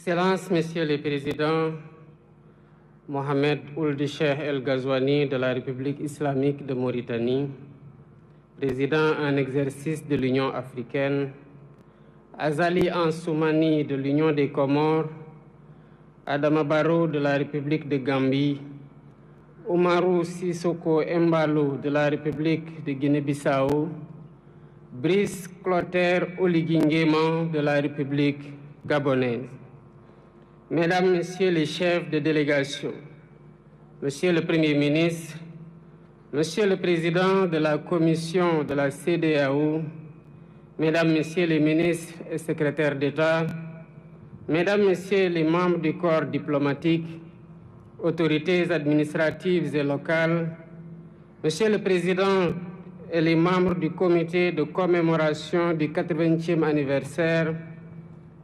Excellences, Messieurs les Présidents, Mohamed Ould Cheikh El Ghazouani de la République islamique de Mauritanie, président en exercice de l'Union africaine, Azali Ansoumani de l'Union des Comores, Adama Barrow de la République de Gambie, Oumarou Sissoko Embalo de la République de Guinée-Bissau, Brice Clotaire Oligui Nguema de la République gabonaise. Mesdames, Messieurs les chefs de délégation, Monsieur le Premier ministre, Monsieur le Président de la Commission de la CEDEAO, Mesdames, Messieurs les ministres et secrétaires d'État, Mesdames, Messieurs les membres du corps diplomatique, autorités administratives et locales, Monsieur le Président et les membres du comité de commémoration du 80e anniversaire,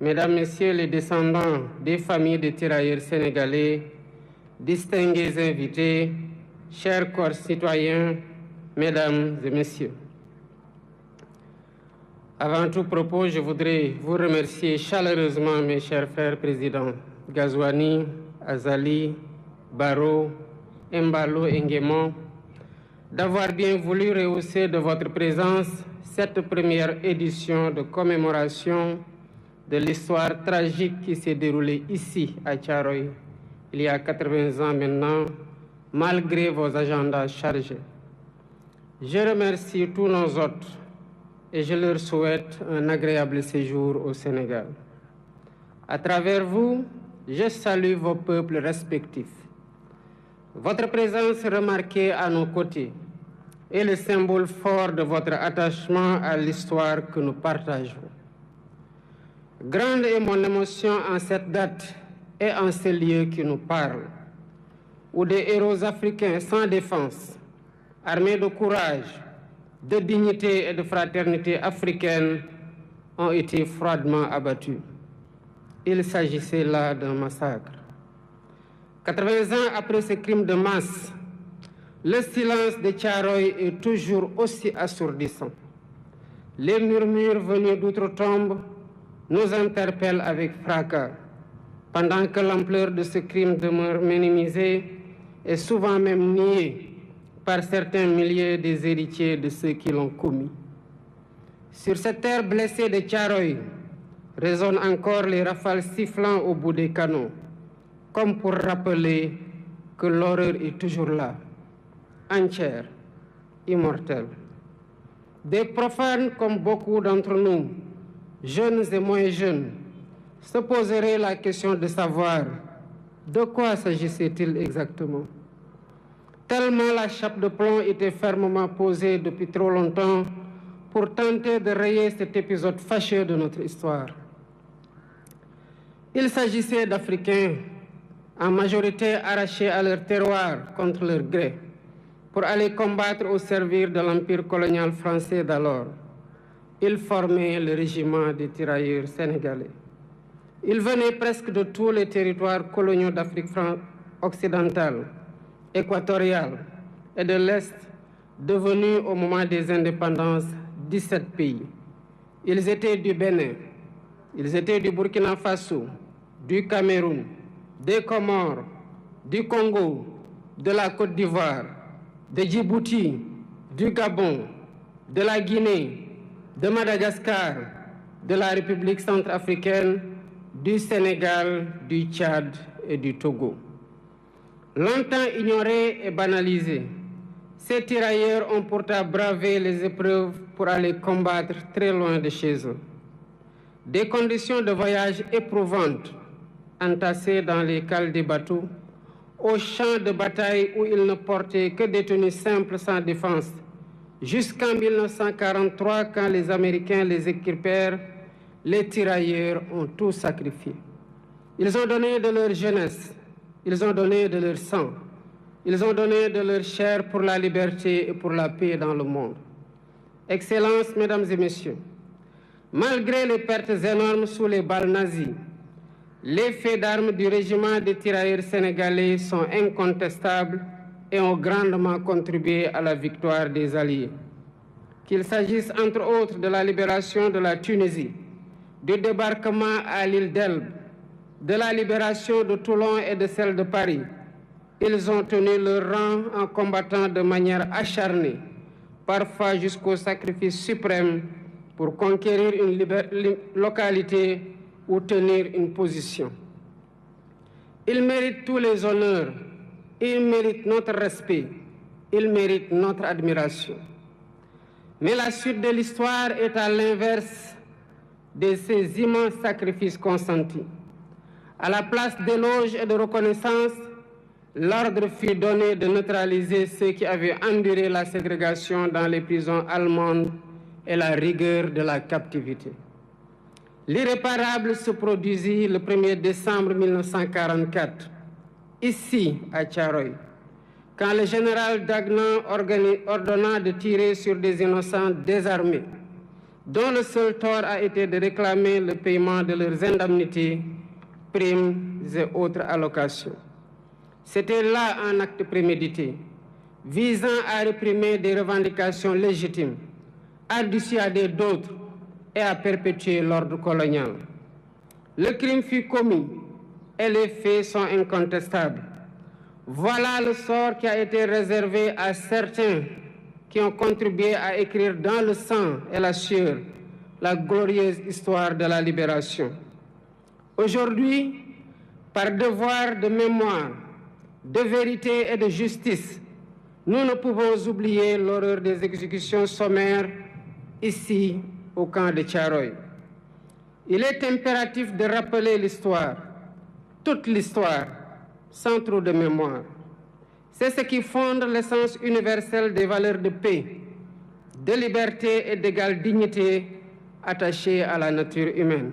Mesdames, Messieurs les descendants des familles de tirailleurs sénégalais, distingués invités, chers corps citoyens, Mesdames et Messieurs. Avant tout propos, je voudrais vous remercier chaleureusement, mes chers frères présidents Ghazouani, Azali, Barrow, Embalo et Nguema, d'avoir bien voulu rehausser de votre présence cette première édition de commémoration de l'histoire tragique qui s'est déroulée ici à Thiaroye il y a 80 ans maintenant, malgré vos agendas chargés. Je remercie tous nos hôtes et je leur souhaite un agréable séjour au Sénégal. À travers vous, je salue vos peuples respectifs. Votre présence remarquée à nos côtés est le symbole fort de votre attachement à l'histoire que nous partageons. Grande est mon émotion en cette date et en ce lieu qui nous parle, où des héros africains sans défense, armés de courage, de dignité et de fraternité africaine, ont été froidement abattus. Il s'agissait là d'un massacre. 80 ans après ce crime de masse, le silence de Thiaroye est toujours aussi assourdissant. Les murmures venus d'outre-tombe nous interpellent avec fracas, pendant que l'ampleur de ce crime demeure minimisée et souvent même niée par certains milliers des héritiers de ceux qui l'ont commis. Sur cette terre blessée de Thiaroye résonnent encore les rafales sifflant au bout des canons, comme pour rappeler que l'horreur est toujours là, entière, immortelle. Des profanes comme beaucoup d'entre nous, jeunes et moins jeunes, se poseraient la question de savoir de quoi s'agissait-il exactement. Tellement la chape de plomb était fermement posée depuis trop longtemps pour tenter de rayer cet épisode fâcheux de notre histoire. Il s'agissait d'Africains, en majorité arrachés à leur terroir contre leur gré, pour aller combattre au service de l'empire colonial français d'alors. Ils formaient le régiment des tirailleurs sénégalais. Ils venaient presque de tous les territoires coloniaux d'Afrique occidentale, équatoriale et de l'Est, devenus au moment des indépendances 17 pays. Ils étaient du Bénin, ils étaient du Burkina Faso, du Cameroun, des Comores, du Congo, de la Côte d'Ivoire, de Djibouti, du Gabon, de la Guinée, de Madagascar, de la République centrafricaine, du Sénégal, du Tchad et du Togo. Longtemps ignorés et banalisés, ces tirailleurs ont pourtant bravé les épreuves pour aller combattre très loin de chez eux. Des conditions de voyage éprouvantes, entassés dans les cales des bateaux, aux champs de bataille où ils ne portaient que des tenues simples sans défense, jusqu'en 1943, quand les Américains les équipèrent, les tirailleurs ont tout sacrifié. Ils ont donné de leur jeunesse, ils ont donné de leur sang, ils ont donné de leur chair pour la liberté et pour la paix dans le monde. Excellences, Mesdames et Messieurs, malgré les pertes énormes sous les balles nazies, les faits d'armes du régiment des tirailleurs sénégalais sont incontestables et ont grandement contribué à la victoire des Alliés. Qu'il s'agisse entre autres de la libération de la Tunisie, du débarquement à l'île d'Elbe, de la libération de Toulon et de celle de Paris, ils ont tenu leur rang en combattant de manière acharnée, parfois jusqu'au sacrifice suprême, pour conquérir une localité ou tenir une position. Ils méritent tous les honneurs, ils méritent notre respect, ils méritent notre admiration. Mais la suite de l'histoire est à l'inverse de ces immenses sacrifices consentis. À la place d'éloges et de reconnaissance, l'ordre fut donné de neutraliser ceux qui avaient enduré la ségrégation dans les prisons allemandes et la rigueur de la captivité. L'irréparable se produisit le 1er décembre 1944, ici à Thiaroye, quand le général Dagnan ordonna de tirer sur des innocents désarmés, dont le seul tort a été de réclamer le paiement de leurs indemnités, primes et autres allocations. C'était là un acte prémédité, visant à réprimer des revendications légitimes, à dissuader d'autres et à perpétuer l'ordre colonial. Le crime fut commis et les faits sont incontestables. Voilà le sort qui a été réservé à certains qui ont contribué à écrire dans le sang et la sueur la glorieuse histoire de la libération. Aujourd'hui, par devoir de mémoire, de vérité et de justice, nous ne pouvons oublier l'horreur des exécutions sommaires ici au camp de Thiaroye. Il est impératif de rappeler l'histoire, toute l'histoire, sans trop de mémoire. C'est ce qui fonde l'essence universelle des valeurs de paix, de liberté et d'égale dignité attachées à la nature humaine.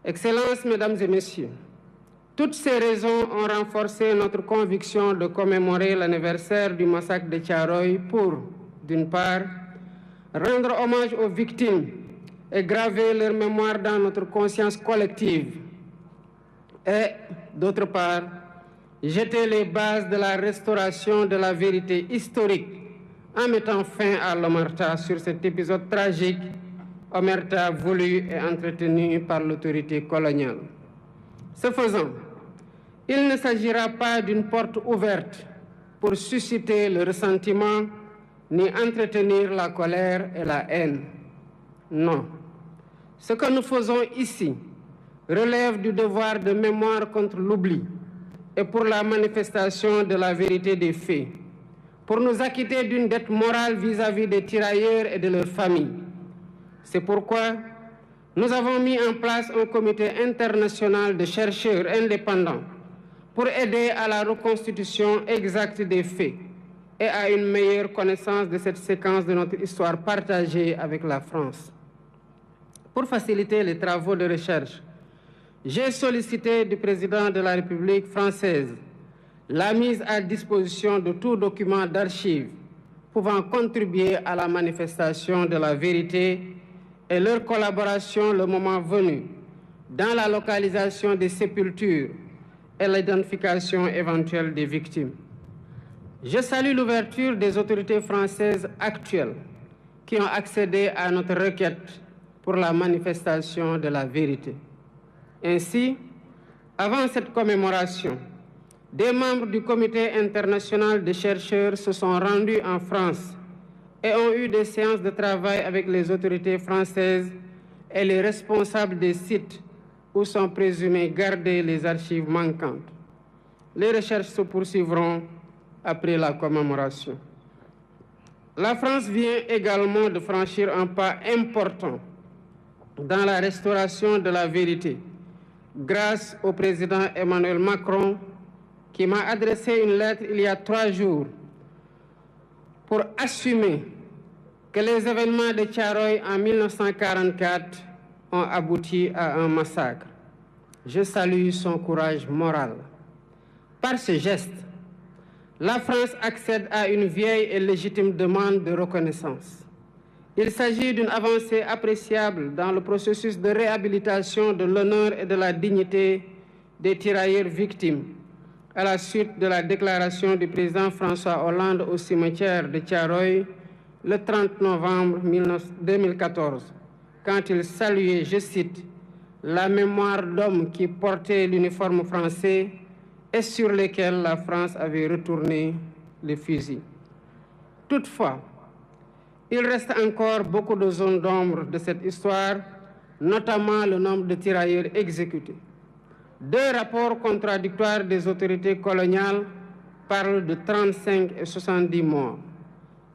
Excellences, Mesdames et Messieurs, toutes ces raisons ont renforcé notre conviction de commémorer l'anniversaire du massacre de Thiaroye pour, d'une part, rendre hommage aux victimes et graver leur mémoire dans notre conscience collective, et, d'autre part, jeter les bases de la restauration de la vérité historique en mettant fin à l'omerta sur cet épisode tragique, omerta voulu et entretenu par l'autorité coloniale. Ce faisant, il ne s'agira pas d'une porte ouverte pour susciter le ressentiment ni entretenir la colère et la haine. Non. Ce que nous faisons ici relève du devoir de mémoire contre l'oubli et pour la manifestation de la vérité des faits, pour nous acquitter d'une dette morale vis-à-vis des tirailleurs et de leurs familles. C'est pourquoi nous avons mis en place un comité international de chercheurs indépendants pour aider à la reconstitution exacte des faits et à une meilleure connaissance de cette séquence de notre histoire partagée avec la France. Pour faciliter les travaux de recherche, j'ai sollicité du président de la République française la mise à disposition de tout document d'archives pouvant contribuer à la manifestation de la vérité et leur collaboration le moment venu dans la localisation des sépultures et l'identification éventuelle des victimes. Je salue l'ouverture des autorités françaises actuelles qui ont accédé à notre requête pour la manifestation de la vérité. Ainsi, avant cette commémoration, des membres du Comité international de chercheurs se sont rendus en France et ont eu des séances de travail avec les autorités françaises et les responsables des sites où sont présumées gardées les archives manquantes. Les recherches se poursuivront après la commémoration. La France vient également de franchir un pas important dans la restauration de la vérité, grâce au président Emmanuel Macron, qui m'a adressé une lettre il y a 3 jours pour assumer que les événements de Thiaroye en 1944 ont abouti à un massacre. Je salue son courage moral. Par ce geste, la France accède à une vieille et légitime demande de reconnaissance. Il s'agit d'une avancée appréciable dans le processus de réhabilitation de l'honneur et de la dignité des tirailleurs victimes, à la suite de la déclaration du président François Hollande au cimetière de Thiaroye le 30 novembre 2014, quand il saluait, je cite, la mémoire d'hommes qui portaient l'uniforme français et sur lesquels la France avait retourné les fusils. Toutefois, il reste encore beaucoup de zones d'ombre de cette histoire, notamment le nombre de tirailleurs exécutés. 2 rapports contradictoires des autorités coloniales parlent de 35 et 70 morts,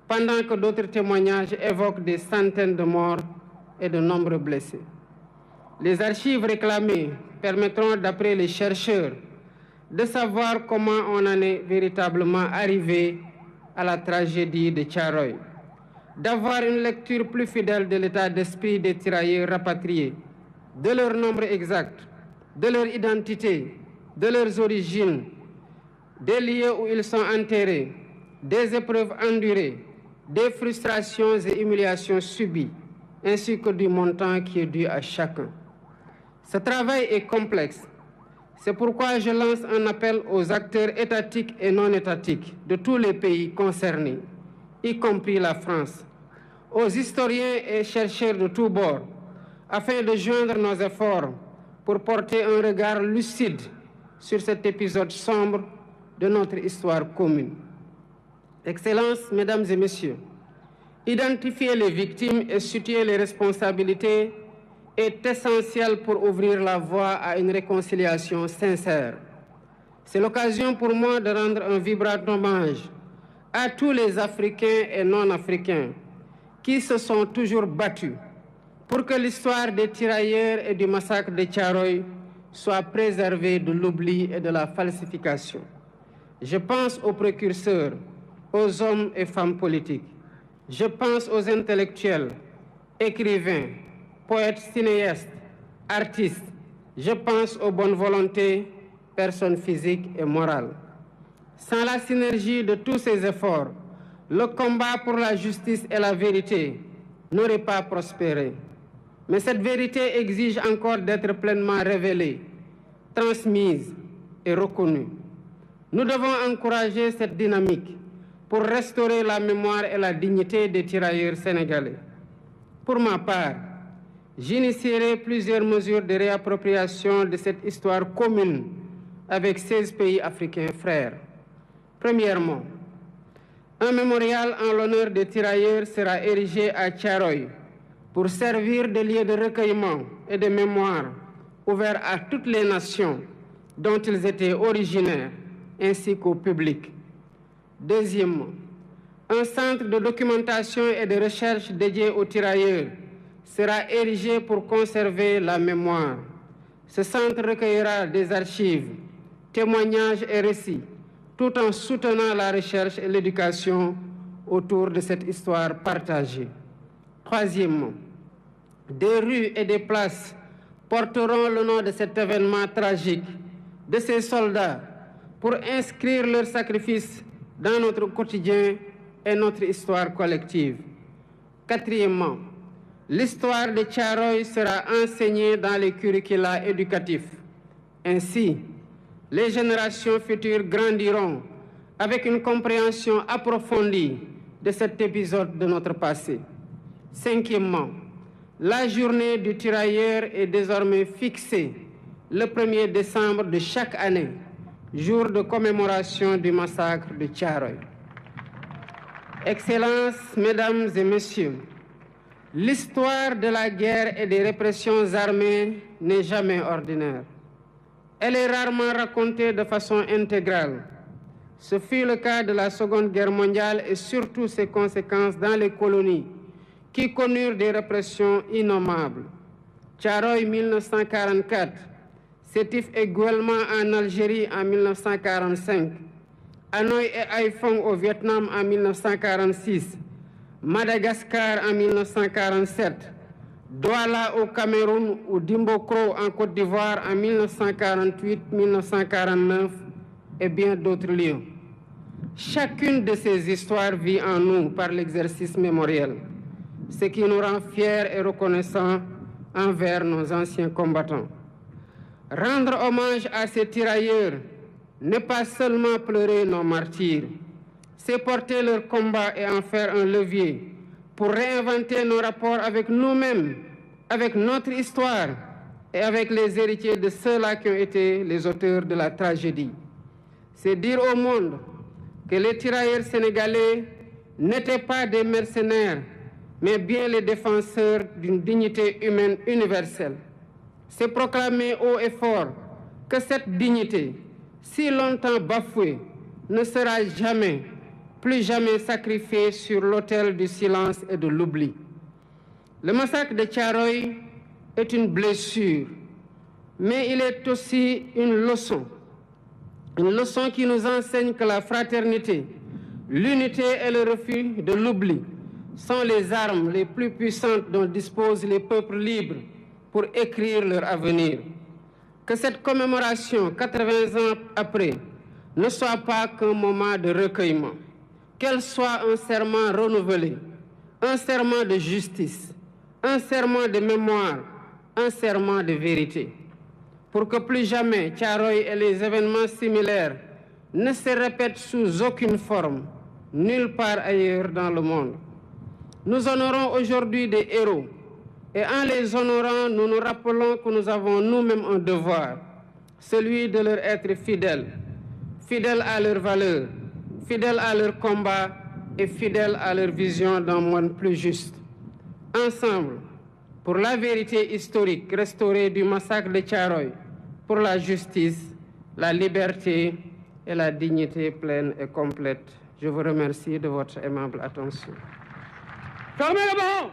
pendant que d'autres témoignages évoquent des centaines de morts et de nombreux blessés. Les archives réclamées permettront, d'après les chercheurs, de savoir comment on en est véritablement arrivé à la tragédie de Thiaroye, d'avoir une lecture plus fidèle de l'état d'esprit des tirailleurs rapatriés, de leur nombre exact, de leur identité, de leurs origines, des lieux où ils sont enterrés, des épreuves endurées, des frustrations et humiliations subies, ainsi que du montant qui est dû à chacun. Ce travail est complexe. C'est pourquoi je lance un appel aux acteurs étatiques et non étatiques de tous les pays concernés, y compris la France, aux historiens et chercheurs de tous bords, afin de joindre nos efforts pour porter un regard lucide sur cet épisode sombre de notre histoire commune. Excellences, Mesdames et Messieurs, identifier les victimes et situer les responsabilités est essentiel pour ouvrir la voie à une réconciliation sincère. C'est l'occasion pour moi de rendre un vibrant hommage à tous les Africains et non-Africains qui se sont toujours battus pour que l'histoire des tirailleurs et du massacre de Thiaroye soit préservée de l'oubli et de la falsification. Je pense aux précurseurs, aux hommes et femmes politiques. Je pense aux intellectuels, écrivains, poètes, cinéastes, artistes. Je pense aux bonnes volontés, personnes physiques et morales. Sans la synergie de tous ces efforts, le combat pour la justice et la vérité n'aurait pas prospéré. Mais cette vérité exige encore d'être pleinement révélée, transmise et reconnue. Nous devons encourager cette dynamique pour restaurer la mémoire et la dignité des tirailleurs sénégalais. Pour ma part, j'initierai plusieurs mesures de réappropriation de cette histoire commune avec 16 pays africains frères. Premièrement, un mémorial en l'honneur des tirailleurs sera érigé à Thiaroye pour servir de lieu de recueillement et de mémoire ouvert à toutes les nations dont ils étaient originaires, ainsi qu'au public. Deuxièmement, un centre de documentation et de recherche dédié aux tirailleurs sera érigé pour conserver la mémoire. Ce centre recueillera des archives, témoignages et récits, tout en soutenant la recherche et l'éducation autour de cette histoire partagée. Troisièmement, des rues et des places porteront le nom de cet événement tragique, de ces soldats, pour inscrire leur sacrifice dans notre quotidien et notre histoire collective. Quatrièmement, l'histoire de Thiaroye sera enseignée dans les curricula éducatifs. Ainsi, les générations futures grandiront avec une compréhension approfondie de cet épisode de notre passé. Cinquièmement, la journée du tirailleur est désormais fixée le 1er décembre de chaque année, jour de commémoration du massacre de Thiaroye. Excellences, Mesdames et Messieurs, l'histoire de la guerre et des répressions armées n'est jamais ordinaire. Elle est rarement racontée de façon intégrale. Ce fut le cas de la Seconde Guerre mondiale et surtout ses conséquences dans les colonies, qui connurent des répressions innommables. Thiaroye 1944, Sétif et Guelma en Algérie en 1945, Hanoï et Haiphong au Vietnam en 1946, Madagascar en 1947, Douala au Cameroun ou Dimbokro en Côte d'Ivoire en 1948-1949 et bien d'autres lieux. Chacune de ces histoires vit en nous par l'exercice mémoriel, ce qui nous rend fiers et reconnaissants envers nos anciens combattants. Rendre hommage à ces tirailleurs n'est pas seulement pleurer nos martyrs, c'est porter leur combat et en faire un levier pour réinventer nos rapports avec nous-mêmes, avec notre histoire et avec les héritiers de ceux-là qui ont été les auteurs de la tragédie. C'est dire au monde que les tirailleurs sénégalais n'étaient pas des mercenaires, mais bien les défenseurs d'une dignité humaine universelle. C'est proclamer haut et fort que cette dignité, si longtemps bafouée, ne sera jamais, plus jamais sacrifiée sur l'autel du silence et de l'oubli. Le massacre de Thiaroye est une blessure, mais il est aussi une leçon qui nous enseigne que la fraternité, l'unité et le refus de l'oubli sont les armes les plus puissantes dont disposent les peuples libres pour écrire leur avenir. Que cette commémoration, 80 ans après, ne soit pas qu'un moment de recueillement, qu'elle soit un serment renouvelé, un serment de justice, un serment de mémoire, un serment de vérité, pour que plus jamais Thiaroye et les événements similaires ne se répètent sous aucune forme, nulle part ailleurs dans le monde. Nous honorons aujourd'hui des héros, et en les honorant, nous nous rappelons que nous avons nous-mêmes un devoir, celui de leur être fidèles, fidèles à leurs valeurs, fidèles à leur combat et fidèles à leur vision d'un monde plus juste. Ensemble, pour la vérité historique restaurée du massacre de Thiaroye, pour la justice, la liberté et la dignité pleine et complète. Je vous remercie de votre aimable attention. Fermez le banc!